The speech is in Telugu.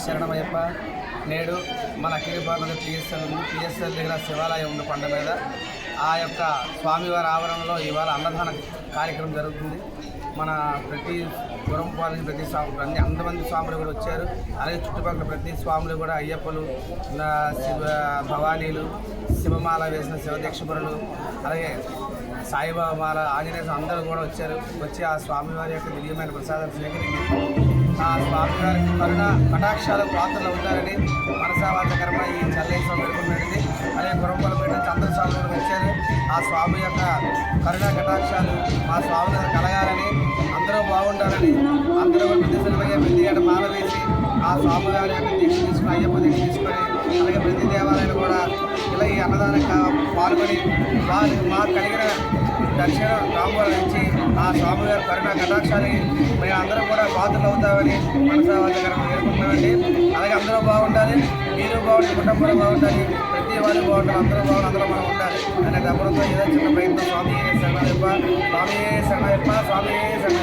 శరణమయ్యప్ప నేడు మన కీరిపాలెం పిఎస్ఎల్ దగ్గర శివాలయం ఉన్న పంట మీద ఆ యొక్క స్వామివారి ఆవరణలో ఇవాళ అన్నదాన కార్యక్రమం జరుగుతుంది. మన ప్రతి గురంపాలెం ప్రతి స్వామి అంతమంది స్వాములు కూడా వచ్చారు. అలాగే చుట్టుపక్కల ప్రతి స్వాములు కూడా అయ్యప్పలు, శివ భవానీలు, శివమాల వేసిన శివదీక్షపరులు, అలాగే సాయిబాబా మాల, ఆంజనేయ అందరూ కూడా వచ్చి ఆ స్వామివారి యొక్క దివ్యమైన ప్రసాదం స్వీకరించి ఆ స్వామివారి కరుణ కటాక్షాలకు పాత్రలు అవుతారని మనసావాచకరమ ఈ చల్లేశ్వరం పెట్టుకున్నది. అలాగే గురంపాలపేట నుంచి అందరు స్వాములు వచ్చారు. ఆ స్వామి యొక్క కరుణ కటాక్షాలు మా స్వామి గారు కలగాలని, అందరూ బాగుండాలని, అందరూ ప్రతి ఏట మాల వేసి ఆ స్వామివారి యొక్క దీక్ష తీసుకుని అయ్యప్ప దీక్ష తీసుకొని అలాగే ప్రతి దేవాలయాలు కూడా ఇలా ఈ అన్నదానం పాల్గొని మాకు కలిగిన దర్శనం రాముగారు నుంచి ఆ స్వామివారి కరుణ కటాక్షాలకి మేము అందరం కూడా పాత్రలు అవుతామని మనసావాచకరంగా పేర్కొంటున్నామండి. అలాగే అందరూ బాగుండాలి, మీరు బాగుండి, కుటుంబంలో బాగుండాలి, ప్రతి వాళ్ళు బాగుంటారు, అందరూ బాగుండి, అందరూ మనం ఉండాలి అనే తప్పడంతో ఏదో చిన్న ప్రయత్నం. స్వామి శరణయ్యప్ప, స్వామి శరణయ్యప్ప, స్వామి శరణ